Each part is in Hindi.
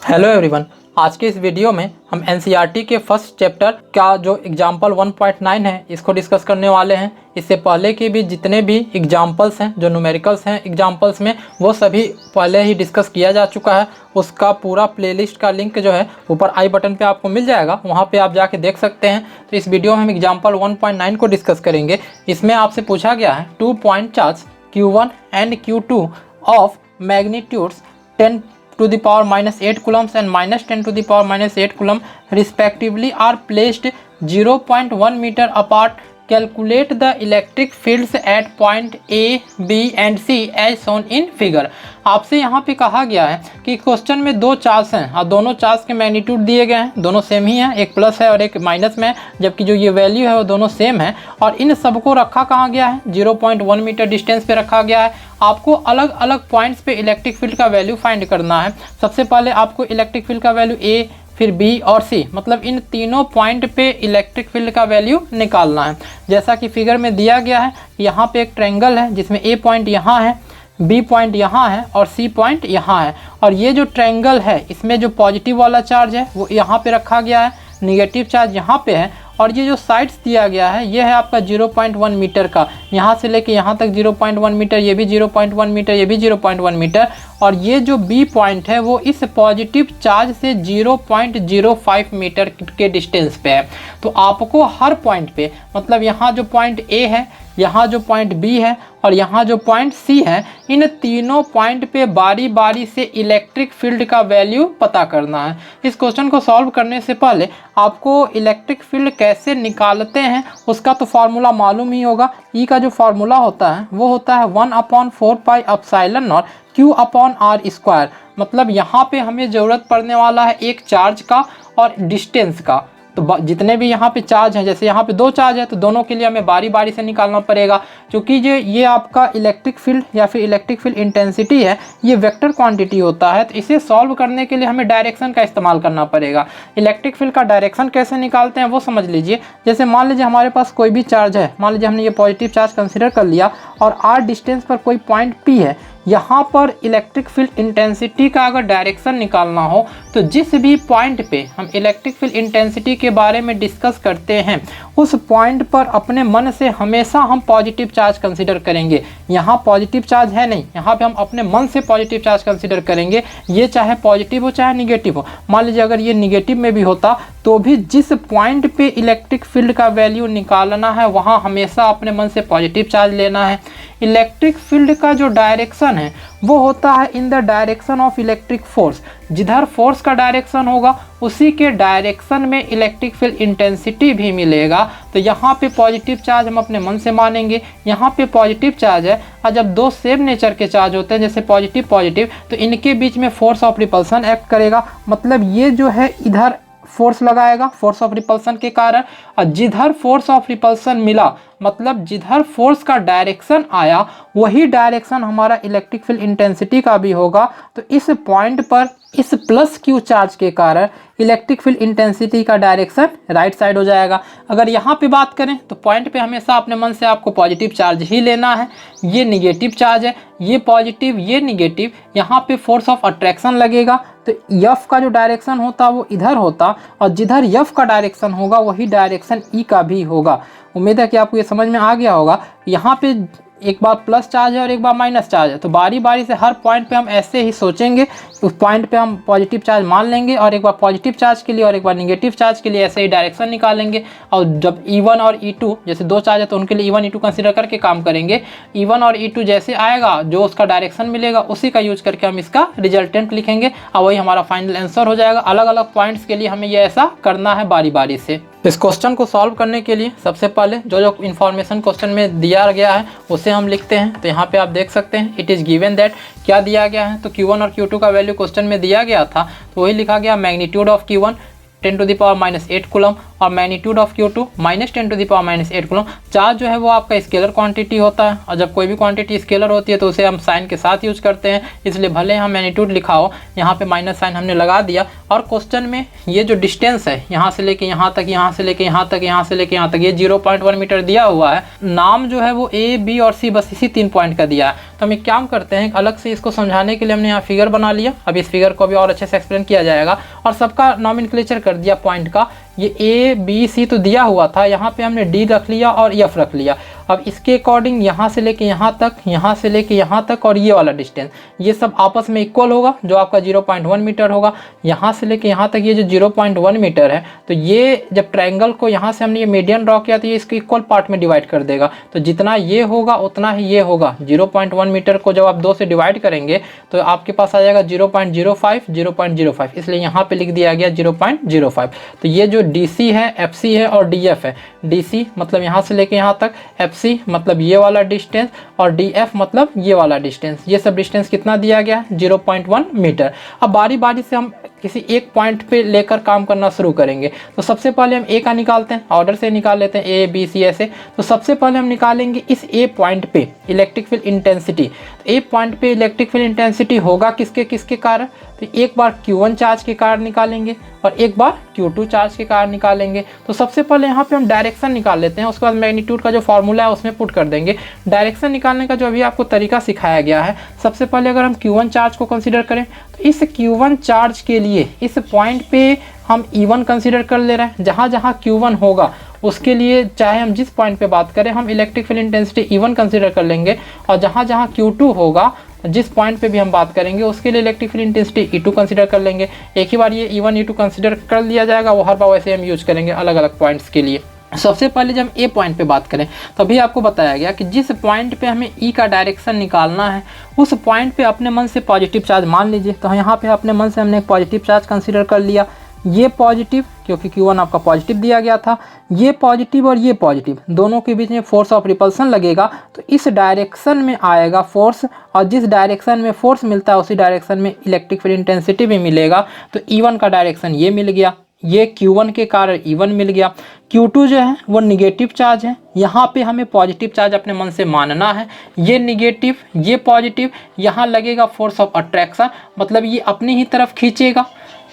हेलो एवरीवन, आज के इस वीडियो में हम एनसीईआरटी के फर्स्ट चैप्टर का जो एग्जाम्पल 1.9 है इसको डिस्कस करने वाले हैं। इससे पहले के भी जितने भी एग्जाम्पल्स हैं जो न्यूमेरिकल्स हैं एग्जाम्पल्स में, वो सभी पहले ही डिस्कस किया जा चुका है। उसका पूरा प्लेलिस्ट का लिंक जो है ऊपर आई बटन पे आपको मिल जाएगा, वहाँ पे आप जाके देख सकते हैं। तो इस वीडियो में हम एग्जाम्पल 1.9 को डिस्कस करेंगे। इसमें आपसे पूछा गया है 2 point charge Q1 and Q2 of magnitudes 10 to the power -8 coulombs and -10 to the power -8 coulomb respectively are placed 0.1 meter apart. Calculate the electric fields at point A, B and C as shown in figure. आपसे यहाँ पे कहा गया है कि क्वेश्चन में दो चार्ज हैं और दोनों चार्ज के मैग्नीट्यूड दिए गए हैं, दोनों सेम ही हैं, एक प्लस है और एक माइनस में है, जबकि जो ये वैल्यू है वो दोनों सेम है। और इन सबको रखा कहाँ गया है, 0.1 मीटर डिस्टेंस पे रखा गया है। आपको अलग अलग पॉइंट्स पे इलेक्ट्रिक फील्ड का वैल्यू फाइंड करना है। सबसे पहले आपको इलेक्ट्रिक फील्ड का वैल्यू ए, फिर बी और सी, मतलब इन तीनों पॉइंट पे इलेक्ट्रिक फील्ड का वैल्यू निकालना है। जैसा कि फिगर में दिया गया है, यहाँ पे एक ट्रायंगल है जिसमें ए पॉइंट यहाँ है, बी पॉइंट यहाँ है और सी पॉइंट यहाँ है। और ये जो ट्रायंगल है इसमें जो पॉजिटिव वाला चार्ज है वो यहाँ पे रखा गया है, निगेटिव चार्ज यहाँ पे है। और ये जो साइड्स दिया गया है ये है आपका 0.1 मीटर का, यहाँ से लेके यहाँ तक 0.1 मीटर, ये भी 0.1 मीटर, ये भी 0.1 मीटर। और ये जो बी पॉइंट है वो इस पॉजिटिव चार्ज से 0.05 मीटर के डिस्टेंस पे है। तो आपको हर पॉइंट पे, मतलब यहाँ जो पॉइंट ए है, यहाँ जो पॉइंट बी है और यहाँ जो पॉइंट सी है, इन तीनों पॉइंट पे बारी बारी से इलेक्ट्रिक फील्ड का वैल्यू पता करना है। इस क्वेश्चन को सॉल्व करने से पहले आपको इलेक्ट्रिक फील्ड कैसे निकालते हैं उसका तो फार्मूला मालूम ही होगा। ई का जो फार्मूला होता है वो होता है 1/4 पाई एप्सिलॉन नॉट Q/r²। मतलब यहाँ पे हमें ज़रूरत पड़ने वाला है एक चार्ज का और डिस्टेंस का। तो जितने भी यहाँ पे चार्ज हैं, जैसे यहाँ पे दो चार्ज है तो दोनों के लिए हमें बारी बारी से निकालना पड़ेगा, क्योंकि ये आपका इलेक्ट्रिक फील्ड या फिर इलेक्ट्रिक फील्ड इंटेंसिटी है, ये वेक्टर क्वांटिटी होता है। तो इसे सॉल्व करने के लिए हमें डायरेक्शन का इस्तेमाल करना पड़ेगा। इलेक्ट्रिक फील्ड का डायरेक्शन कैसे निकालते हैं वो समझ लीजिए। जैसे मान लीजिए हमारे पास कोई भी चार्ज है, मान लीजिए हमने ये पॉजिटिव चार्ज कंसिडर कर लिया और r डिस्टेंस पर कोई पॉइंट P है। यहाँ पर इलेक्ट्रिक फील्ड इंटेंसिटी का अगर डायरेक्शन निकालना हो तो जिस भी पॉइंट पे हम इलेक्ट्रिक फील्ड इंटेंसिटी के बारे में डिस्कस करते हैं उस पॉइंट पर अपने मन से हमेशा हम पॉजिटिव चार्ज कंसीडर करेंगे। यहाँ पॉजिटिव चार्ज है नहीं, यहाँ पे हम अपने मन से पॉजिटिव चार्ज कंसीडर करेंगे, ये चाहे पॉजिटिव हो चाहे निगेटिव हो। मान लीजिए अगर ये निगेटिव में भी होता तो भी जिस पॉइंट पे इलेक्ट्रिक फील्ड का वैल्यू निकालना है वहाँ हमेशा अपने मन से पॉजिटिव चार्ज लेना है। इलेक्ट्रिक फील्ड का जो डायरेक्शन है वो होता है in the direction of electric force. जिधर फोर्स का डायरेक्शन होगा उसी के डायरेक्शन में इलेक्ट्रिक फील्ड इंटेंसिटी भी मिलेगा। तो यहाँ पे पॉजिटिव चार्ज हम अपने मन से मानेंगे, यहाँ पे पॉजिटिव चार्ज है। और जब दो सेम नेचर के चार्ज होते हैं जैसे पॉजिटिव पॉजिटिव, तो इनके बीच में फोर्स ऑफ रिपल्सन एक्ट करेगा। मतलब ये जो है इधर फोर्स लगाएगा फोर्स ऑफ रिपल्सन के कारण, और जिधर फोर्स ऑफ रिपल्सन मिला मतलब जिधर फोर्स का डायरेक्शन आया वही डायरेक्शन हमारा इलेक्ट्रिक फील्ड इंटेंसिटी का भी होगा। तो इस पॉइंट पर इस प्लस क्यू चार्ज के कारण इलेक्ट्रिक फील्ड इंटेंसिटी का डायरेक्शन राइट साइड हो जाएगा। अगर यहाँ पे बात करें तो पॉइंट पे हमेशा अपने मन से आपको पॉजिटिव चार्ज ही लेना है। ये निगेटिव चार्ज है, ये पॉजिटिव ये निगेटिव, यहाँ पे फोर्स ऑफ अट्रैक्शन लगेगा तो यफ का जो डायरेक्शन होता वो इधर होता, और जिधर यफ का डायरेक्शन होगा वही डायरेक्शन ई का भी होगा। उम्मीद है कि आपको ये समझ में आ गया होगा। यहाँ पे एक बार प्लस चार्ज है और एक बार माइनस चार्ज है, तो बारी बारी से हर पॉइंट पे हम ऐसे ही सोचेंगे, उस पॉइंट पे हम पॉजिटिव चार्ज मान लेंगे और एक बार पॉजिटिव चार्ज के लिए और एक बार निगेटिव चार्ज के लिए ऐसे ही डायरेक्शन निकालेंगे। और जब E1 और E2, जैसे दो चार्ज है तो उनके लिए E1 E2 कंसीडर करके काम करेंगे। E1 और E2 जैसे आएगा जो उसका डायरेक्शन मिलेगा उसी का यूज करके हम इसका रिजल्टेंट लिखेंगे और वही हमारा फाइनल आंसर हो जाएगा। अलग अलग पॉइंट्स के लिए हमें ये ऐसा करना है बारी बारी से। इस क्वेश्चन को सॉल्व करने के लिए सबसे पहले जो जो इन्फॉर्मेशन क्वेश्चन में दिया गया है उसे हम लिखते हैं। तो यहाँ पे आप देख सकते हैं इट इज़ गिवन दैट, क्या दिया गया है तो Q1 और Q2 का वैल्यू क्वेश्चन में दिया गया था तो वही लिखा गया। मैग्नीट्यूड ऑफ Q1 10⁻⁸ कूलम और magnitude of Q2 -10⁻⁸ coulomb. Charge जो है वो आपका स्केलर क्वांटिटी होता है, और जब कोई भी क्वांटिटी स्केलर होती है तो उसे हम साइन के साथ यूज करते हैं, इसलिए भले हम मैग्नीट्यूड लिखा हो यहाँ पे माइनस साइन हमने लगा दिया। और क्वेश्चन में ये जो डिस्टेंस है यहाँ से लेके यहाँ तक, यहाँ से लेके यहाँ तक, यहाँ से लेके यहाँ तक, ये 0.1 मीटर दिया हुआ है। नाम जो है वो A, B और C बस इसी 3 पॉइंट का दिया है। तो हम एक काम करते हैं, अलग से इसको समझाने के लिए हमने यहाँ फिगर बना लिया। अब इस फिगर को अभी और अच्छे से एक्सप्लेन किया जाएगा, और सबका नॉमेनक्लेचर कर दिया पॉइंट का। ये A, B, C तो दिया हुआ था, यहाँ पे हमने D रख लिया और F रख लिया। अब इसके अकॉर्डिंग यहाँ से लेके यहाँ तक, यहाँ से लेके यहाँ तक और ये वाला डिस्टेंस, ये सब आपस में इक्वल होगा, जो आपका 0.1 मीटर होगा। यहाँ से लेके यहाँ तक ये जो 0.1 मीटर है, तो ये जब ट्रायंगल को यहाँ से हमने ये मीडियन ड्रॉ किया तो ये इसको इक्वल पार्ट में डिवाइड कर देगा। तो जितना ये होगा उतना ही ये होगा। 0.1 मीटर को जब आप 2 से डिवाइड करेंगे तो आपके पास आ जाएगा 0.05, 0.05, इसलिए यहाँ पे लिख दिया गया 0.05। तो ये जो DC है, FC है और DF है। DC मतलब यहाँ से लेके यहाँ तक, FC मतलब ये वाला डिस्टेंस, और DF मतलब ये वाला डिस्टेंस। ये सब डिस्टेंस कितना दिया गया है? 0.1 मीटर। अब बारी बारी से हम किसी एक पॉइंट पे लेकर काम करना शुरू करेंगे। तो सबसे पहले हम A का निकालते हैं, ऑर्डर से निकाल लेते हैं, A, B, C ऐसे। तो सबसे पहले हम निकालेंगे इस A पॉइंट पे इलेक्ट्रिक फील्ड इंटेंसिटी। तो A पॉइंट पे इलेक्ट्रिक फील्ड इंटेंसिटी होगा किसके किसके कारण? तो एक बार Q1 चार्ज के कारण निकालेंगे और एक बार Q2 चार्ज के कारण निकालेंगे। तो सबसे पहले यहाँ पे हम डायरेक्शन निकाल लेते हैं, उसके बाद मैग्नीट्यूड का जो फॉर्मूला है उसमें पुट कर देंगे। डायरेक्शन निकालने का जो अभी आपको तरीका सिखाया गया है, सबसे पहले अगर हम Q1 चार्ज को कंसीडर करें तो इस Q1 चार्ज के लिए इस पॉइंट पे हम E1 कंसीडर कर ले रहे हैं। जहाँ जहाँ Q1 होगा उसके लिए, चाहे हम जिस पॉइंट पे बात करें, हम electric field intensity E1 consider कर लेंगे, और जहाँ जहाँ Q2 होगा, जिस पॉइंट पे भी हम बात करेंगे उसके लिए electric field intensity E2 consider कर लेंगे। एक ही बार ये E1 E2 कंसीडर कर लिया जाएगा, वो हर बार वैसे हम यूज करेंगे अलग अलग पॉइंट्स के लिए। सबसे पहले जब A पॉइंट पे बात करें तो अभी आपको बताया गया कि जिस पॉइंट पे हमें E का डायरेक्शन निकालना है, उस पॉइंट पे अपने मन से पॉजिटिव चार्ज मान लीजिए। तो यहाँ पे अपने मन से हमने एक पॉजिटिव चार्ज कंसीडर कर लिया। ये पॉजिटिव, क्योंकि Q1 आपका पॉजिटिव दिया गया था, ये पॉजिटिव और ये पॉजिटिव, दोनों के बीच में फोर्स ऑफ रिपल्सन लगेगा। तो इस डायरेक्शन में आएगा फोर्स, और जिस डायरेक्शन में फोर्स मिलता है उसी डायरेक्शन में इलेक्ट्रिक फील्ड इंटेंसिटी भी मिलेगा। तो E1 का डायरेक्शन ये मिल गया, ये Q1 के कारण E1 मिल गया। Q2 जो है वो निगेटिव चार्ज है, यहाँ पे हमें पॉजिटिव चार्ज अपने मन से मानना है। ये निगेटिव, ये पॉजिटिव, यहाँ लगेगा फोर्स ऑफ अट्रैक्शन, मतलब ये अपनी ही तरफ खींचेगा।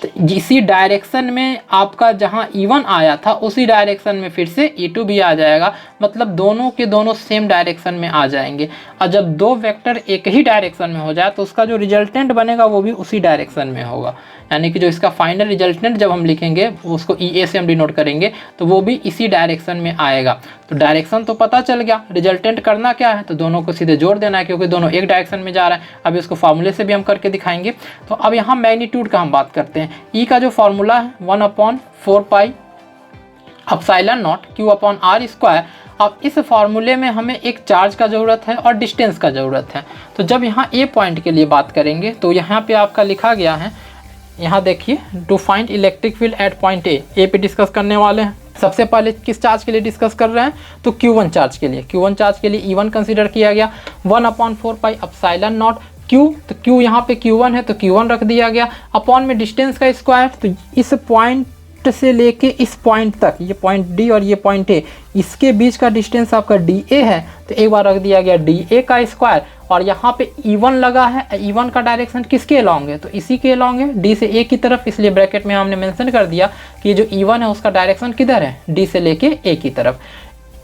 तो इसी डायरेक्शन में आपका जहाँ E1 आया था उसी डायरेक्शन में फिर से E2 भी आ जाएगा, मतलब दोनों के दोनों सेम डायरेक्शन में आ जाएंगे। और जब दो वेक्टर एक ही डायरेक्शन में हो जाए तो उसका जो रिजल्टेंट बनेगा वो भी उसी डायरेक्शन में होगा, यानी कि जो इसका फाइनल रिजल्टेंट जब हम लिखेंगे उसको EA से हम डिनोट करेंगे तो वो भी इसी डायरेक्शन में आएगा। तो डायरेक्शन तो पता चल गया, रिजल्टेंट करना क्या है? तो दोनों को सीधे जोड़ देना है, क्योंकि दोनों एक डायरेक्शन में जा रहा है। अभी उसको फार्मूले से भी हम करके दिखाएंगे। तो अब यहाँ मैग्नीट्यूड का हम बात करते हैं। E का जो फार्मूला है 1/4 पाई एप्सिलॉन नॉट Q/r²। अब इस फार्मूले में हमें एक चार्ज का ज़रूरत है और डिस्टेंस का ज़रूरत है। तो जब यहाँ A पॉइंट के लिए बात करेंगे तो यहाँ पे आपका लिखा गया है, यहाँ देखिए, to find electric field at point A पे डिस्कस करने वाले हैं। सबसे पहले किस चार्ज के लिए डिस्कस कर रहे हैं? तो Q1 चार्ज के लिए। Q1 चार्ज के लिए E1 कंसीडर किया गया, 1/4 पाई एप्सिलॉन नॉट Q। तो Q यहाँ पे Q1 है तो Q1 रख दिया गया, अपॉन में डिस्टेंस का स्क्वायर। तो इस पॉइंट से लेके इस पॉइंट तक, ये पॉइंट D और ये पॉइंट A, इसके बीच का डिस्टेंस आपका DA है, तो एक बार रख दिया गया DA का स्क्वायर। और यहाँ पे E1 लगा है, E1 का डायरेक्शन किसके अलॉन्ग है? तो इसी के अलॉन्ग है, D से A की तरफ, इसलिए ब्रैकेट में हमने मेंशन कर दिया कि जो E1 है उसका डायरेक्शन किधर है? D से लेके A की तरफ।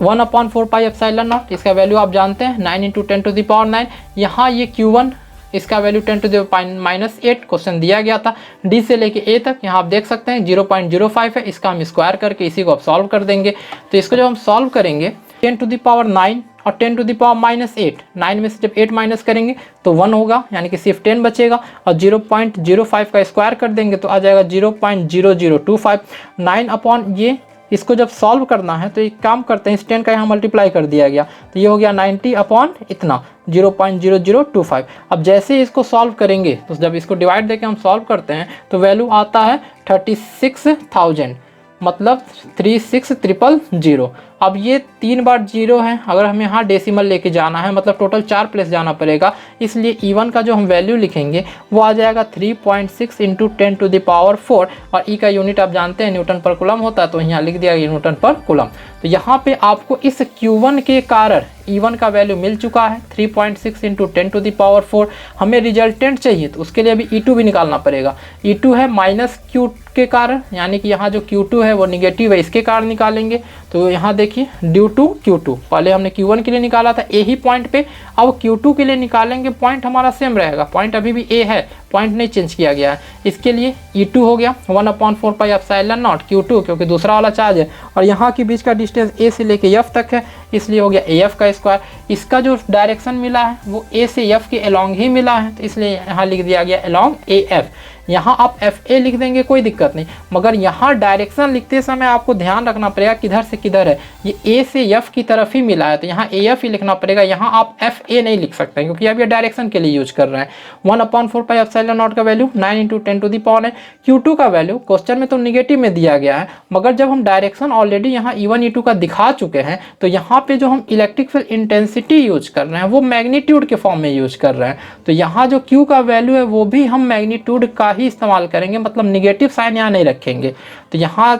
1/4 पाई एप्सिलॉन नॉट, इसका वैल्यू आप जानते हैं 9 × 10⁻⁹। यहाँ ये Q1, इसका वैल्यू 10⁻⁻8 क्वेश्चन दिया गया था। D से लेके A तक यहाँ आप देख सकते हैं 0.05 है, इसका हम स्क्वायर करके इसी को आप सॉल्व कर देंगे। तो इसको जब हम सॉल्व करेंगे 10⁻⁹ और 10⁻⁸, 9 में से जब 8 माइनस करेंगे तो 1 होगा, यानी कि सिर्फ 10 बचेगा, और 0.05 का स्क्वायर कर देंगे तो आ जाएगा 0.0025। 9 अपॉन ये, इसको जब सॉल्व करना है तो एक काम करते हैं, इस 10 का यहाँ मल्टीप्लाई कर दिया गया, तो ये हो गया 90 अपॉन इतना 0.0025। अब जैसे इसको सॉल्व करेंगे तो जब इसको डिवाइड देके हम सॉल्व करते हैं तो वैल्यू आता है 36,000, मतलब 36000। अब ये 3 बार 0 है, अगर हमें यहाँ डेसिमल लेके जाना है मतलब टोटल 4 प्लेस जाना पड़ेगा, इसलिए E1 का जो हम वैल्यू लिखेंगे वो आ जाएगा 3.6 इंटू 10⁴, और ई का यूनिट आप जानते हैं न्यूटन पर कूलम होता है, तो यहाँ लिख दिया न्यूटन पर कूलम। तो यहाँ पे आपको इस Q1 के कारण E1 का वैल्यू मिल चुका है 3.6 इंटू 10⁴। हमें रिजल्टेंट चाहिए तो उसके लिए अभी E2 भी निकालना पड़ेगा। E2 है -Q के कारण, यानी कि यहाँ जो Q2 है वो निगेटिव है, इसके कारण निकालेंगे। तो यहाँ देखिए ड्यू टू Q2, पहले हमने Q1 के लिए निकाला था ए ही पॉइंट पे, अब Q2 के लिए निकालेंगे, पॉइंट हमारा सेम रहेगा, पॉइंट अभी भी ए है, पॉइंट नहीं चेंज किया गया है। इसके लिए E2 हो गया 1/4 पाई एप्सिलॉन नॉट Q2, क्योंकि दूसरा वाला चार्ज है और यहाँ के बीच का डिस्टेंस ए से लेके एफ तक है, इसलिए हो गया AF का स्क्वायर। इसका जो डायरेक्शन मिला है वो ए से एफ के अलोंग ही मिला है, तो इसलिए यहाँ लिख दिया गया अलोंग AF। यहाँ आप FA लिख देंगे कोई दिक्कत नहीं, मगर यहाँ डायरेक्शन लिखते समय आपको ध्यान रखना पड़ेगा किधर से किधर है, ये A से F की तरफ ही मिला है, तो यहाँ AF ही लिखना पड़ेगा, यहाँ आप FA नहीं लिख सकते क्योंकि अब ये डायरेक्शन के लिए यूज कर रहे हैं। 1/4 पाई एप्सिलॉन नॉट का वैल्यू 9 इंटू 10⁻⁹। Q2 का वैल्यू क्वेश्चन में तो निगेटिव में दिया गया है, मगर जब हम डायरेक्शन ऑलरेडी यहाँ E1 E2 का दिखा चुके हैं, तो यहाँ पे जो हम इलेक्ट्रिक फील्ड इंटेंसिटी यूज कर रहे हैं वो मैग्नीट्यूड के फॉर्म में यूज कर रहे हैं, तो यहाँ जो Q का वैल्यू है वो भी हम मैग्नीट्यूड का ही इस्तेमाल करेंगे, मतलब निगेटिव साइन यहाँ नहीं रखेंगे। तो यहाँ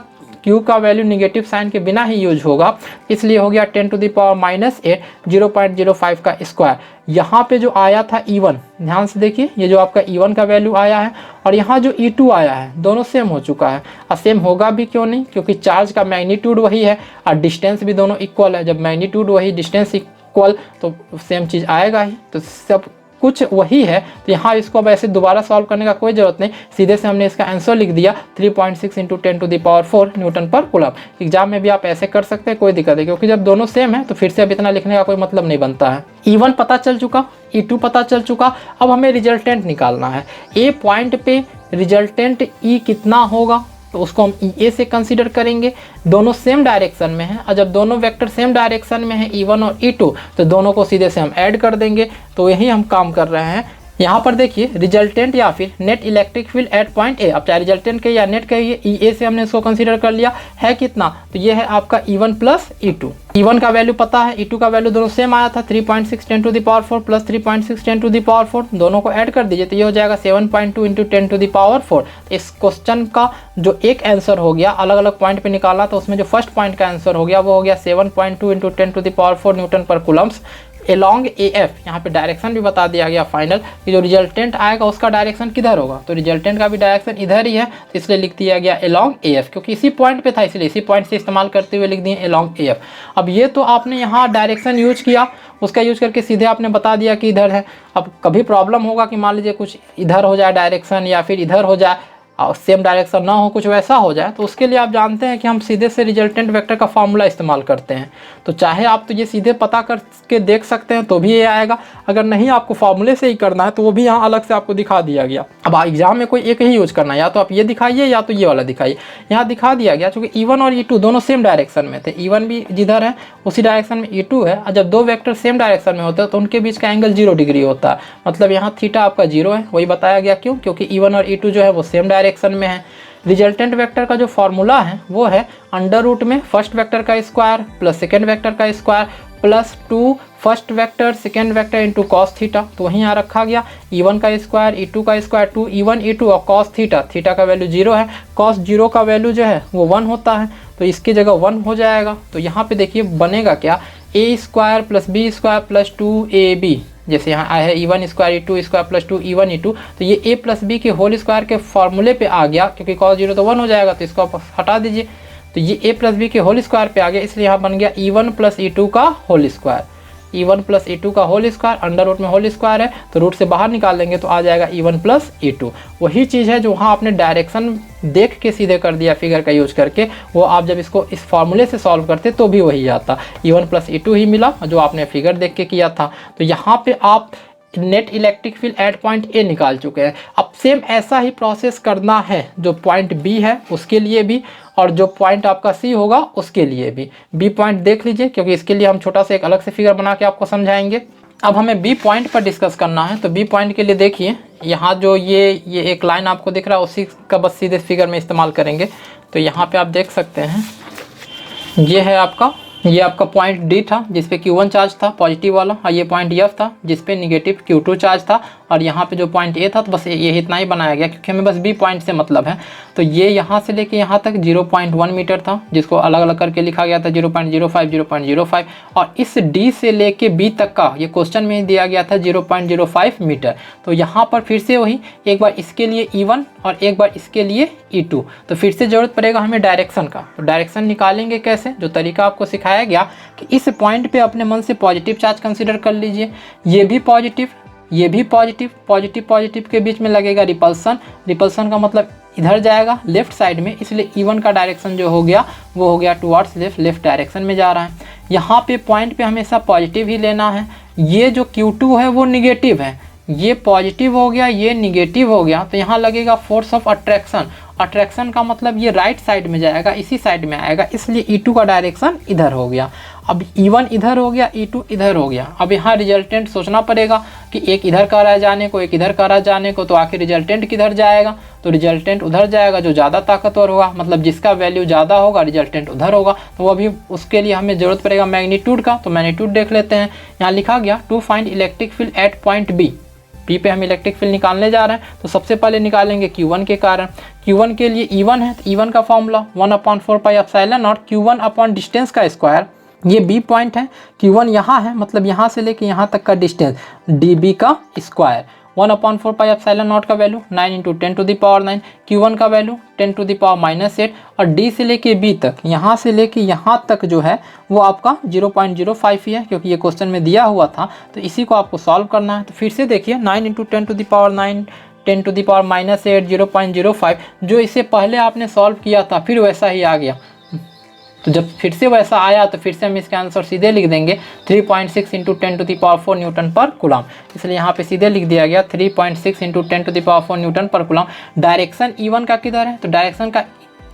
Q का वैल्यू निगेटिव साइन के बिना ही यूज होगा, इसलिए हो गया 10⁻⁸ 0.05 का स्क्वायर। यहाँ पे जो आया था E1, ध्यान से देखिए, ये जो आपका E1 का वैल्यू आया है और यहाँ जो E2 आया है, दोनों सेम हो चुका है। और सेम होगा भी क्यों नहीं, क्योंकि चार्ज का मैग्नीट्यूड वही है और डिस्टेंस भी दोनों इक्वल है। जब मैग्नीट्यूड वही डिस्टेंस इक्वल तो सेम चीज़ आएगा ही, तो सब कुछ वही है। तो यहाँ इसको अब ऐसे दोबारा सॉल्व करने का कोई ज़रूरत नहीं, सीधे से हमने इसका आंसर लिख दिया 3.6 into 10⁴ Newton per coulomb. Exam में भी आप ऐसे कर सकते हैं, कोई दिक्कत है, क्योंकि जब दोनों सेम है तो फिर से अब इतना लिखने का कोई मतलब नहीं बनता है। E1 पता चल चुका, E2 पता चल चुका, अब हमें रिजल्टेंट निकालना है। ए पॉइंट पे रिजल्टेंट E कितना होगा तो उसको हम EA से कंसीडर करेंगे। दोनों सेम डायरेक्शन में हैं, और जब दोनों वेक्टर सेम डायरेक्शन में हैं E1 और E2, तो दोनों को सीधे से हम ऐड कर देंगे। तो यही हम काम कर रहे हैं। यहाँ पर देखिए रिजल्टेंट या फिर net electric field at point ए, अब चाहे रिजल्टेंट कहिए या नेट कहिए, EA से हमने इसको कंसीडर कर लिया है कितना, तो ये है आपका E1 प्लस E2। E1 का वैल्यू पता है, E2 का वैल्यू दोनों सेम आया था 3.6 10⁴ प्लस 3.6 10⁴, दोनों को ऐड कर दीजिए तो ये हो जाएगा 7.2 इंटू 10⁴। इस क्वेश्चन का जो एक आंसर हो गया, अलग अलग पॉइंट पे निकाला, तो उसमें जो फर्स्ट पॉइंट का आंसर हो गया वो हो गया 7.2 इंटू 10⁴ न्यूटन पर कूलम्स अलोंग AF। यहाँ पे डायरेक्शन भी बता दिया गया फाइनल कि जो रिजल्टेंट आएगा उसका डायरेक्शन किधर होगा, तो रिजल्टेंट का भी डायरेक्शन इधर ही है, तो इसलिए लिख दिया गया अलोंग AF, क्योंकि इसी पॉइंट पे था इसलिए इसी पॉइंट से इस्तेमाल करते हुए लिख दिए अलोंग AF। अब ये तो आपने यहाँ डायरेक्शन यूज किया, उसका यूज करके सीधे आपने बता दिया कि इधर है। अब कभी प्रॉब्लम होगा कि मान लीजिए कुछ इधर हो जाए डायरेक्शन या फिर इधर हो जाए और सेम डायरेक्शन ना हो, कुछ वैसा हो जाए, तो उसके लिए आप जानते हैं कि हम सीधे से रिजल्टेंट वेक्टर का फार्मूला इस्तेमाल करते हैं। तो चाहे आप तो ये सीधे पता करके देख सकते हैं तो भी ये आएगा, अगर नहीं आपको फार्मूले से ही करना है तो वो भी यहाँ अलग से आपको दिखा दिया गया। अब एग्जाम में कोई एक ही यूज करना है, या तो आप ये दिखाइए या तो ये वाला दिखाइए। यहाँ दिखा दिया गया क्योंकि E1 और E2 दोनों सेम डायरेक्शन में थे, E1 भी जिधर है उसी डायरेक्शन में E2 है, और जब दो वेक्टर सेम डायरेक्शन में होते हैं तो उनके बीच का एंगल 0 डिग्री होता है, मतलब यहाँ थीटा आपका 0 है। वही बताया गया क्यों, क्योंकि E1 और E2 जो है वो सेम डायरेक्शन में है। रिजल्टेंट वेक्टर का जो फॉर्मूला है वो है अंडर रूट में फर्स्ट वेक्टर का स्क्वायर प्लस सेकेंड वेक्टर का square plus 2 first vector second vector into cos theta. तो वहीं यहाँ रखा गया E1 का स्क्वायर E2 का स्क्वायर 2 E1 E2 और कॉस थीटा, थीटा का वैल्यू 0 है, कॉस 0 का वैल्यू जो है वो 1 होता है, तो इसकी जगह 1 हो जाएगा। तो यहाँ पे देखिए बनेगा क्या, A square plus B square plus 2AB, जैसे यहाँ आया है E1 square E2 square plus 2 E1 E2, तो ये A प्लस B के होल स्क्वायर के फॉर्मूले पे आ गया, क्योंकि cos 0 तो 1 हो जाएगा, तो इसको आप हटा दीजिए, तो ये A प्लस B के होल स्क्वायर पे आ गया, इसलिए यहाँ बन गया E1 प्लस E2 का whole square. E1 plus E2 का होल स्क्वायर, अंडर रूट में होल स्क्वायर है तो रूट से बाहर निकाल लेंगे तो आ जाएगा E1 प्लस E2। वही चीज़ है जो वहाँ आपने डायरेक्शन देख के सीधे कर दिया फिगर का यूज करके, वो आप जब इसको इस फॉर्मूले से सॉल्व करते तो भी वही आता, E1 प्लस E2 ही मिला जो आपने फिगर देख के किया था। तो यहाँ पे आप net electric field at point ए निकाल चुके हैं। अब सेम ऐसा ही प्रोसेस करना है जो पॉइंट बी है उसके लिए भी, और जो पॉइंट आपका सी होगा उसके लिए भी। बी पॉइंट देख लीजिए, क्योंकि इसके लिए हम छोटा सा एक अलग से फिगर बना के आपको समझाएंगे। अब हमें बी पॉइंट पर डिस्कस करना है, तो बी पॉइंट के लिए देखिए यहाँ जो ये एक लाइन आपको दिख रहा है उसी का बस सीधे फिगर में इस्तेमाल करेंगे। तो यहाँ पे आप देख सकते हैं ये है आपका ये आपका पॉइंट डी था जिसपे Q1 चार्ज था पॉजिटिव वाला, और ये पॉइंट F था जिसपे निगेटिव Q2 चार्ज था, और यहाँ पे जो पॉइंट ए था तो बस ये इतना ही बनाया गया क्योंकि हमें बस बी पॉइंट से मतलब है। तो ये यहाँ से लेके यहाँ तक 0.1 मीटर था जिसको अलग अलग करके लिखा गया था 0.05 0.05, और इस डी से लेके बी तक का ये क्वेश्चन में दिया गया था 0.05 मीटर। तो यहाँ पर फिर से वही एक बार इसके लिए E1 और एक बार इसके लिए E2, तो फिर से ज़रूरत पड़ेगा हमें डायरेक्शन का। तो डायरेक्शन निकालेंगे कैसे, जो तरीका आपको सिखाया गया कि इस पॉइंट पे अपने मन से पॉजिटिव चार्ज कंसीडर कर लीजिए, ये भी पॉजिटिव ये भी पॉजिटिव, पॉजिटिव पॉजिटिव के बीच में लगेगा रिपल्सन, रिपल्सन का मतलब इधर जाएगा लेफ्ट साइड में, इसलिए E1 का डायरेक्शन जो हो गया वो हो गया टुवर्ड्स लेफ्ट डायरेक्शन में जा रहा है। यहाँ पे पॉइंट पे हमेशा पॉजिटिव ही लेना है। ये जो Q2 है वो निगेटिव है, ये पॉजिटिव हो गया ये निगेटिव हो गया, तो यहाँ लगेगा फोर्स ऑफ अट्रैक्शन। अट्रैक्शन का मतलब ये राइट साइड में जाएगा, इसी साइड में आएगा, इसलिए E2 का डायरेक्शन इधर हो गया। अब E1 इधर हो गया E2 इधर हो गया। अब यहाँ रिजल्टेंट सोचना पड़ेगा कि एक इधर का रहा जाने को एक इधर का रहा जाने को, तो आखिर रिजल्टेंट किधर जाएगा, तो रिजल्टेंट उधर जाएगा जो ज़्यादा ताकतवर होगा, मतलब जिसका वैल्यू ज़्यादा होगा रिजल्टेंट उधर होगा। तो अभी उसके लिए हमें ज़रूरत पड़ेगा मैग्नीट्यूड का, तो मैग्नीट्यूड देख लेते हैं। यहाँ लिखा गया to find electric field at point B, P पे हम इलेक्ट्रिक फील्ड निकालने जा रहे हैं। तो सबसे पहले निकालेंगे Q1 के कारण। Q1 के लिए E1 है तो E1 का formula 1/4 pi epsilon not Q1 upon distance का स्क्वायर। ये B पॉइंट है, Q1 यहाँ है, मतलब यहाँ से लेके यहाँ तक का डिस्टेंस dB का स्क्वायर। 1/4 पाई एप्सिलॉन नॉट का वैल्यू 9 × 10⁻⁹, Q1 का वैल्यू 10⁻⁻8, और D से लेके B तक, यहाँ से लेके यहाँ तक जो है वो आपका 0.05 ही है क्योंकि ये क्वेश्चन में दिया हुआ था। तो इसी को आपको सॉल्व करना है। तो फिर से देखिए 9 × 10⁻9 10⁻⁻8 0.05, जो इससे पहले आपने सॉल्व किया था फिर वैसा ही आ गया। तो जब फिर से वैसा आया तो फिर से हम इसका आंसर सीधे लिख देंगे 3.6 × 10⁻⁴ न्यूटन पर कूलम। इसलिए यहाँ पे सीधे लिख दिया गया 3.6 × 10⁻⁴ Newton per coulomb. Direction E1 का किधर है, तो डायरेक्शन का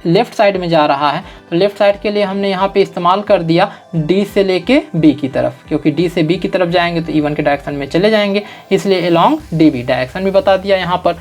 लेफ्ट साइड में जा रहा है, तो लेफ्ट साइड के लिए हमने यहाँ पे इस्तेमाल कर दिया D से लेके B की तरफ, क्योंकि D से B की तरफ जाएंगे तो E1 के डायरेक्शन में चले जाएंगे, इसलिए अलोंग DB डायरेक्शन भी बता दिया यहाँ पर।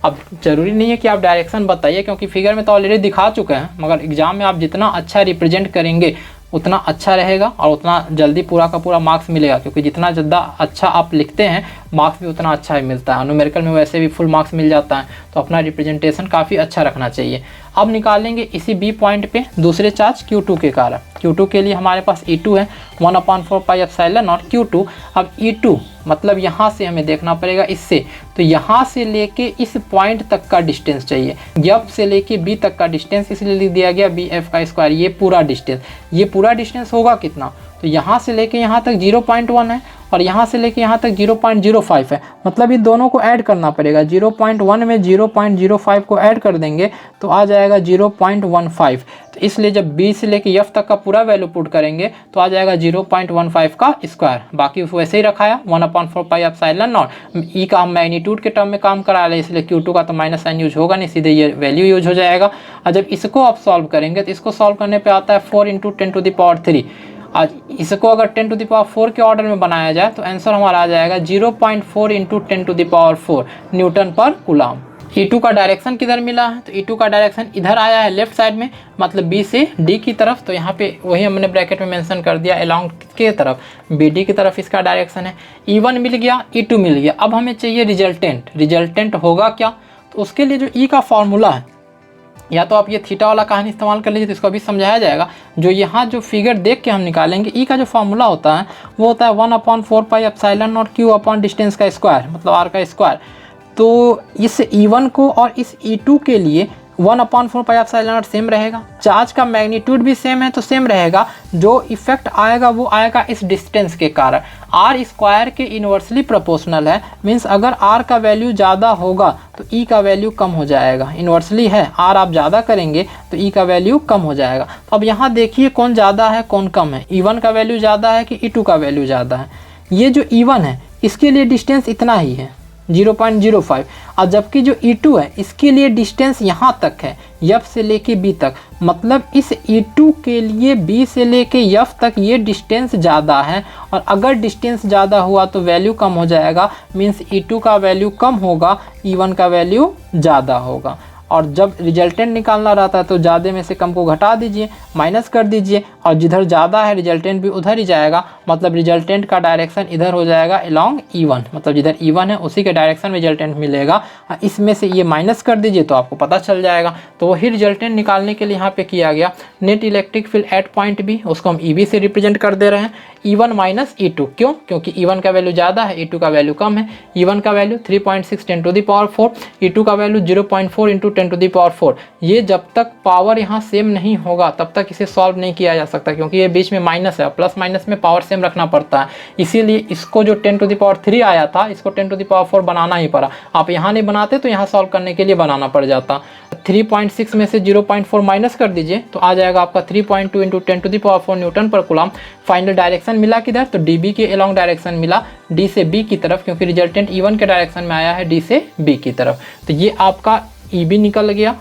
अब ज़रूरी नहीं है कि आप डायरेक्शन बताइए क्योंकि फिगर में तो ऑलरेडी दिखा चुके हैं, मगर एग्जाम में आप जितना अच्छा रिप्रेजेंट करेंगे उतना अच्छा रहेगा और उतना जल्दी पूरा का पूरा मार्क्स मिलेगा, क्योंकि जितना ज़्यादा अच्छा आप लिखते हैं मार्क्स भी उतना अच्छा ही मिलता है। न्यूमेरिकल में वैसे भी फुल मार्क्स मिल जाता है, तो अपना रिप्रेजेंटेशन काफ़ी अच्छा रखना चाहिए। अब निकालेंगे इसी बी पॉइंट पे दूसरे चार्ज Q2 के कारण। Q2 के लिए हमारे पास E2 है 1/4 पाई एप्सिलॉन नॉट Q2। अब E2 मतलब यहाँ से हमें देखना पड़ेगा इससे, तो यहाँ से लेके इस पॉइंट तक का डिस्टेंस चाहिए, F से लेके B तक का डिस्टेंस, इसलिए लिख दिया गया BF का स्क्वायर। ये पूरा डिस्टेंस होगा कितना, तो यहाँ से लेके यहाँ तक 0.1 है और यहाँ से लेके यहाँ तक 0.05 है, मतलब इन दोनों को ऐड करना पड़ेगा। 0.1 में 0.05 को ऐड कर देंगे तो आ जाएगा 0.15। तो इसलिए जब B से लेके F तक का पूरा वैल्यू पुट करेंगे तो आ जाएगा 0.15 का स्क्वायर। बाकी वैसे ही रखा है 1/4 पाई एप्सिलॉन नॉट। ई का हम मैग्नीट्यूड के टर्म में काम करा रहे, इसलिए Q2 का तो माइनस साइन यूज होगा नहीं, सीधे ये वैल्यू यूज हो जाएगा। और जब इसको आप सॉल्व करेंगे तो इसको सॉल्व करने पर आता है 4 × 10⁻3। आज इसको अगर 10⁻4 के ऑर्डर में बनाया जाए तो आंसर हमारा आ जाएगा 0.4 × 10⁻4 न्यूटन पर कूलम। E2 का डायरेक्शन किधर मिला है, तो E2 का डायरेक्शन इधर आया है लेफ्ट साइड में, मतलब B से D की तरफ। तो यहाँ पे वही हमने ब्रैकेट में मेंशन कर दिया अलोंग के तरफ, BD की तरफ इसका डायरेक्शन है। E1 मिल गया E2 मिल गया। अब हमें चाहिए रिजल्टेंट होगा क्या, तो उसके लिए जो E का फॉर्मूला है, या तो आप ये थीटा वाला कहानी इस्तेमाल कर लीजिए तो इसको अभी समझाया जाएगा। जो यहाँ जो फिगर देख के हम निकालेंगे ई का जो फॉर्मूला होता है वो होता है 1/4 pi epsilon not Q upon distance का स्क्वायर, मतलब R का स्क्वायर। तो इस E1 को और इस E2 के लिए 1/4 पाई एप्सिलॉन नॉट सेम रहेगा, चार्ज का मैग्नीट्यूड भी सेम है तो सेम रहेगा। जो इफेक्ट आएगा वो आएगा इस डिस्टेंस के कारण। R स्क्वायर के इन्वर्सली प्रोपोर्शनल है, मीन्स अगर R का वैल्यू ज़्यादा होगा तो E का वैल्यू कम हो जाएगा। इन्वर्सली है, R आप ज़्यादा करेंगे तो E का वैल्यू कम हो जाएगा। तो अब यहाँ देखिए कौन ज़्यादा है कौन कम है, E1 का वैल्यू ज़्यादा है कि E2 का वैल्यू ज़्यादा है। ये जो E1 है इसके लिए डिस्टेंस इतना ही है 0.05, और जबकि जो E2 है इसके लिए डिस्टेंस यहाँ तक है F से लेके B तक, मतलब इस E2 के लिए B से लेके F तक ये डिस्टेंस ज़्यादा है। और अगर डिस्टेंस ज़्यादा हुआ तो वैल्यू कम हो जाएगा, मीन्स E2 का वैल्यू कम होगा E1 का वैल्यू ज़्यादा होगा। और जब रिजल्टेंट निकालना रहता है तो ज़्यादा में से कम को घटा दीजिए, माइनस कर दीजिए, और जिधर ज़्यादा है रिजल्टेंट भी उधर ही जाएगा, मतलब रिजल्टेंट का डायरेक्शन इधर हो जाएगा अलॉन्ग E1, मतलब जिधर E1 है उसी के डायरेक्शन में रिजल्टेंट मिलेगा। इसमें से ये माइनस कर दीजिए तो आपको पता चल जाएगा। तो वही रिजल्टेंट निकालने के लिए यहाँ पे किया गया net electric field at point B, उसको हम EB से रिप्रेजेंट कर दे रहे हैं, E1 माइनस E2। क्यों? क्योंकि E1 का वैल्यू ज़्यादा है, E2 का वैल्यू कम है। E1 का value 3.6 10 to the power 4, E2 का value 0.4 into 10 to the power 4। ये जब तक पावर यहाँ सेम नहीं होगा तब तक इसे सॉल्व नहीं किया जा सकता, क्योंकि ये बीच में माइनस है, प्लस माइनस में पावर सेम रखना पड़ता है। इसीलिए इसको जो 10 टू द पावर 3 आया था इसको 10 टू द पावर 4 बनाना ही पड़ा। आप यहाँ नहीं बनाते तो यहाँ सॉल्व करने के लिए बनाना पड़ जाता। 3.6 में से 0.4 माइनस कर दीजिए तो आ जाएगा आपका 3.2 into 10 to the power 4 newton per coulomb. Final direction मिला किधर? तो DB के अलॉन्ग डायरेक्शन मिला, D से B की तरफ, क्योंकि रिजल्टेंट E1 के डायरेक्शन में आया है D से B की तरफ। तो ये आपका EB निकल गया,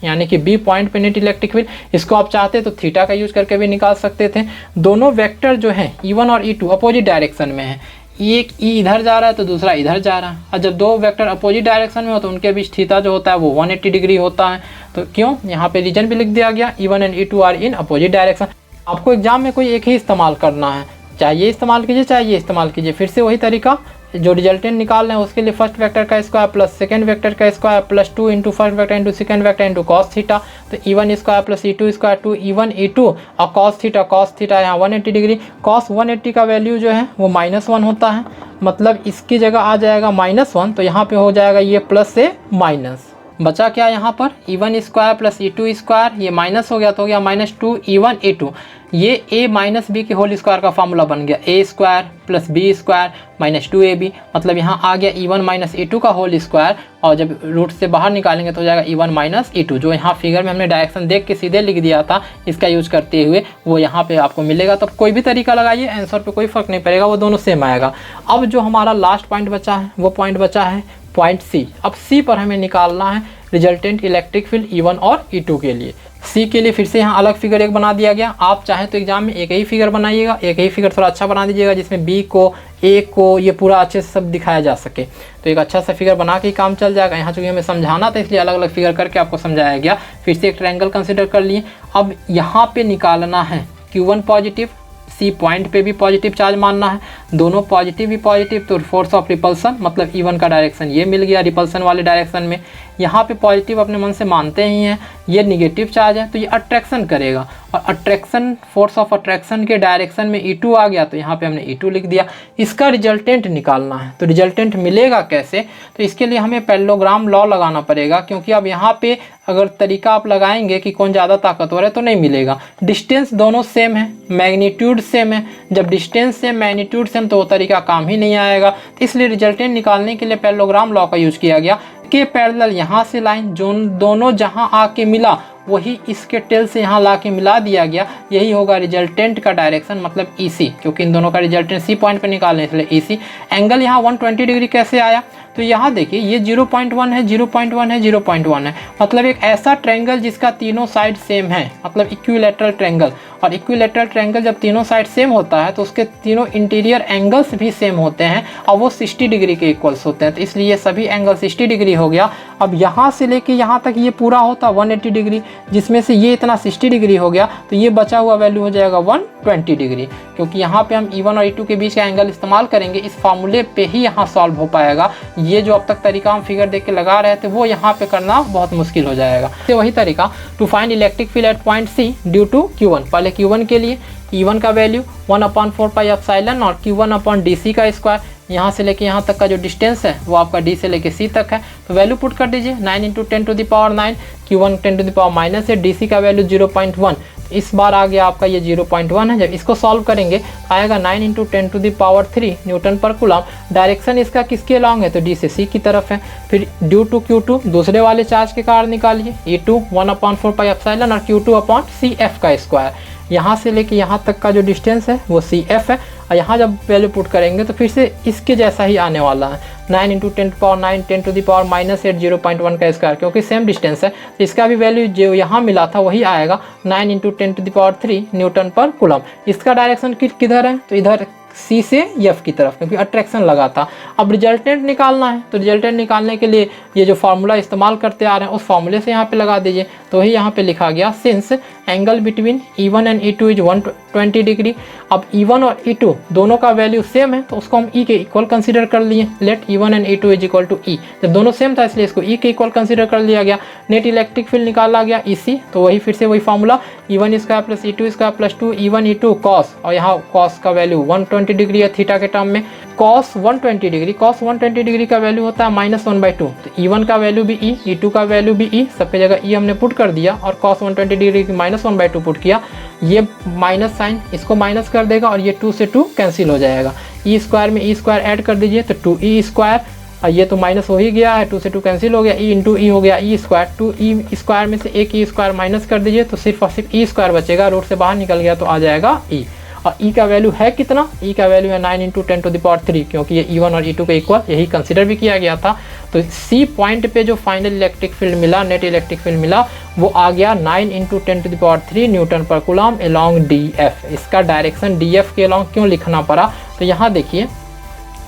यानी कि B पॉइंट पे नेट इलेक्ट्रिक फील्ड। इसको आप चाहते तो थीटा का यूज करके भी निकाल सकते थे। दोनों वेक्टर जो हैं E1 और E2 अपोजिट डायरेक्शन में है, एक E इधर जा रहा है तो दूसरा इधर जा रहा है, और जब दो वेक्टर अपोजिट डायरेक्शन में हो तो उनके बीच थीटा जो होता है वो 180 डिग्री होता है। तो क्यों? यहाँ पे रीजन भी लिख दिया गया, E1 and E2 are in opposite direction. आपको एग्जाम में कोई एक ही इस्तेमाल करना है, चाहे ये इस्तेमाल कीजिए चाहे ये इस्तेमाल कीजिए। फिर से वही तरीका, जो रिजल्टेंट निकाल रहे हैं उसके लिए फर्स्ट वेक्टर का स्क्वायर प्लस सेकंड वेक्टर का square plus 2 into first vector into second vector into cos theta. तो E1 square plus E2 square 2 E1 E2 और कॉस थीटा यहाँ 180 डिग्री। कॉस 180 का वैल्यू जो है वो -1 होता है, मतलब इसकी जगह आ जाएगा -1, तो यहाँ पे हो जाएगा ये प्लस से माइनस। बचा क्या यहाँ पर? E1 square plus E2 square, ये माइनस हो गया तो हो गया -2 E1 E2। ये A माइनस बी के होल स्क्वायर का फार्मूला बन गया, A square plus B square minus 2AB, मतलब यहाँ आ गया E1 माइनस E2 का होल स्क्वायर, और जब रूट से बाहर निकालेंगे तो हो जाएगा E1 माइनस E2। जो यहाँ फिगर में हमने डायरेक्शन देख के सीधे लिख दिया था इसका यूज करते हुए, वो यहाँ पे आपको मिलेगा। तो कोई भी तरीका लगाइए, आंसर पे कोई फर्क नहीं पड़ेगा, वो दोनों सेम आएगा। अब जो हमारा लास्ट पॉइंट बचा है वो पॉइंट बचा है पॉइंट C। अब C पर हमें निकालना है रिजल्टेंट इलेक्ट्रिक फील्ड E1 और E2 के लिए। C के लिए फिर से यहाँ अलग फिगर एक बना दिया गया। आप चाहें तो एग्जाम में एक ही फिगर बनाइएगा, एक ही फिगर थोड़ा अच्छा बना दीजिएगा जिसमें B को A को ये पूरा अच्छे से सब दिखाया जा सके। तो एक अच्छा सा फिगर बना के ही काम चल जाएगा। यहाँ चूँकि हमें समझाना था इसलिए अलग अलग फिगर करके आपको समझाया गया। फिर से एक ट्रायंगल कंसिडर कर लिए। अब यहाँ पे निकालना है Q1 पॉजिटिव, C पॉइंट पे भी पॉजिटिव चार्ज मानना है, दोनों पॉजिटिव ही पॉजिटिव, तो फोर्स ऑफ रिपल्सन मतलब E1 का डायरेक्शन ये मिल गया रिपल्सन वाले डायरेक्शन में। यहाँ पे पॉजिटिव अपने मन से मानते ही हैं, ये निगेटिव चार्ज है तो ये अट्रैक्शन करेगा, और अट्रैक्शन फोर्स ऑफ अट्रैक्शन के डायरेक्शन में E2 आ गया तो यहाँ पे हमने E2 लिख दिया। इसका रिजल्टेंट निकालना है, तो रिजल्टेंट मिलेगा कैसे? तो इसके लिए हमें पैरेललोग्राम लॉ लगाना पड़ेगा, क्योंकि अब यहाँ पे अगर तरीका आप लगाएंगे कि कौन ज़्यादा ताकतवर है तो नहीं मिलेगा। डिस्टेंस दोनों सेम है, मैग्नीट्यूड सेम है, जब डिस्टेंस सेम मैग्नीट्यूड सेम तो वो तरीका काम ही नहीं आएगा। तो इसलिए रिजल्टेंट निकालने के लिए पैरेललोग्राम लॉ का यूज किया गया के पैरेलल यहाँ से लाइन जो दोनों जहाँ आके मिला वही इसके टेल से यहाँ ला के मिला दिया गया, यही होगा रिजल्टेंट का डायरेक्शन मतलब EC, क्योंकि इन दोनों का रिजल्टेंट C पॉइंट पर निकालने इसलिए EC। एंगल यहाँ 120 डिग्री कैसे आया? तो यहाँ देखिए ये 0.1 है, 0.1 है, 0.1 है, मतलब एक ऐसा ट्रायंगल जिसका तीनों साइड सेम है, मतलब इक्विलैटरल ट्रायंगल। और इक्विलैटरल ट्रायंगल जब तीनों साइड सेम होता है तो उसके तीनों इंटीरियर एंगल्स भी सेम होते हैं और वो 60 डिग्री के इक्वल्स होते हैं। तो इसलिए ये सभी एंगल 60 डिग्री हो गया। अब यहाँ से लेके यहाँ तक ये पूरा होता 180 डिग्री, जिसमें से ये इतना 60 डिग्री हो गया, तो ये बचा हुआ वैल्यू हो जाएगा 120 डिग्री। क्योंकि यहाँ पे हम E1 और E2 के बीच का एंगल इस्तेमाल करेंगे, इस फार्मूले पे ही यहाँ सॉल्व हो पाएगा। ये जो अब तक तरीका हम फिगर देख के लगा रहे थे वो यहाँ पे करना बहुत मुश्किल हो जाएगा। तो वही तरीका to find electric field at point C due to Q1। पहले Q1 के लिए E1 का वैल्यू 1/4 पाई एप्सिलॉन और Q1/DC का स्क्वायर, यहाँ से लेके यहाँ तक का जो डिस्टेंस है वो आपका D से लेके C तक है। तो वैल्यू पुट कर दीजिए 9 × 10⁻⁹, Q1 10⁻⁻8, DC का वैल्यू 0.1। इस बार आ गया आपका ये 0.1 है। जब इसको सॉल्व करेंगे आएगा 9 × 10⁻³ न्यूटन पर कूलम। डायरेक्शन इसका किसके अलॉन्ग है? तो D से C की तरफ है। फिर ड्यू टू Q2 दूसरे वाले चार्ज के कारण निकालिए, E2 1/4 पाई एप्सिलॉन और Q2/CF का स्क्वायर। यहाँ से लेके यहाँ तक का जो डिस्टेंस है वो CF है, और यहाँ जब वैल्यू पुट करेंगे तो फिर से इसके जैसा ही आने वाला है 9 × 10⁻⁹ 10⁻⁻8 0.1 का स्क्वायर, क्योंकि सेम डिस्टेंस है तो इसका भी वैल्यू जो यहाँ मिला था वही आएगा 9 × 10⁻³ न्यूटन पर कूलम। इसका डायरेक्शन किधर है? तो इधर सी से एफ की तरफ, क्योंकि अट्रैक्शन लगा था। अब रिजल्टेंट निकालना है, तो रिजल्टेंट निकालने के लिए ये जो फार्मूला इस्तेमाल करते आ रहे हैं उस फार्मूले से यहाँ पे लगा दीजिए। तो वही यहाँ पे लिखा गया, since angle between E1 and E2 is 120 degree. अब E1 और E2 दोनों का वैल्यू सेम है, तो उसको हम E के इक्वल कंसीडर कर लिए। Let E1 and E2 is equal to E, जब दोनों सेम था इसलिए इसको E के इक्वल कंसीडर कर लिया गया। नेट इलेक्ट्रिक फील्ड निकाला गया EC, तो वही फिर से वही formula E1 square plus E2 square plus 2 E1 E2 cos, और यहाँ कॉस का वैल्यू 120 डिग्री है थीटा के टर्म में। कॉस 120 डिग्री, कॉस 120 डिग्री का वैल्यू होता है -1/2। तो E1 का वैल्यू भी E, E2 का वैल्यू भी E, सब पे जगह E हमने पुट कर दिया और कॉस 120 डिग्री की -1/2 पुट किया। ये माइनस साइन इसको माइनस कर देगा और ये 2 से 2 कैंसिल हो जाएगा। E स्क्वायर में E स्क्वायर ऐड कर दीजिए तो 2E स्क्वायर, और ये तो माइनस हो ही गया है, 2 से 2 कैंसिल हो गया। E इंटू ई हो गया E स्क्वायर, 2E स्क्वायर में से एक E स्क्वायर माइनस कर दीजिए तो सिर्फ और सिर्फ E स्क्वायर बचेगा, रूट से बाहर निकल गया तो आ जाएगा E। और E का वैल्यू है कितना, E का वैल्यू है 9 × 10⁻3, क्योंकि ये E1 और E2 के इक्वल यही कंसिडर भी किया गया था। तो C पॉइंट पे जो फाइनल इलेक्ट्रिक फील्ड मिला, नेट इलेक्ट्रिक फील्ड मिला, वो आ गया 9 × 10⁻3 Newton per coulomb along DF। इसका डायरेक्शन DF के अलोंग क्यों लिखना पड़ा, तो यहाँ देखिए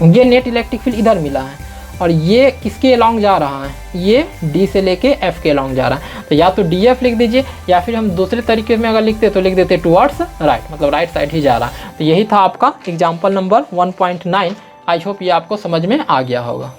ये नेट इलेक्ट्रिक फील्ड इधर मिला है और ये किसके अलोंग जा रहा है, ये D से लेके F के अलोंग जा रहा है। तो या तो DF लिख दीजिए, या फिर हम दूसरे तरीके में अगर लिखते तो लिख देते टुवर्ड्स राइट, मतलब राइट साइड ही जा रहा है। तो यही था आपका एग्जाम्पल नंबर 1.9। आई होप ये आपको समझ में आ गया होगा।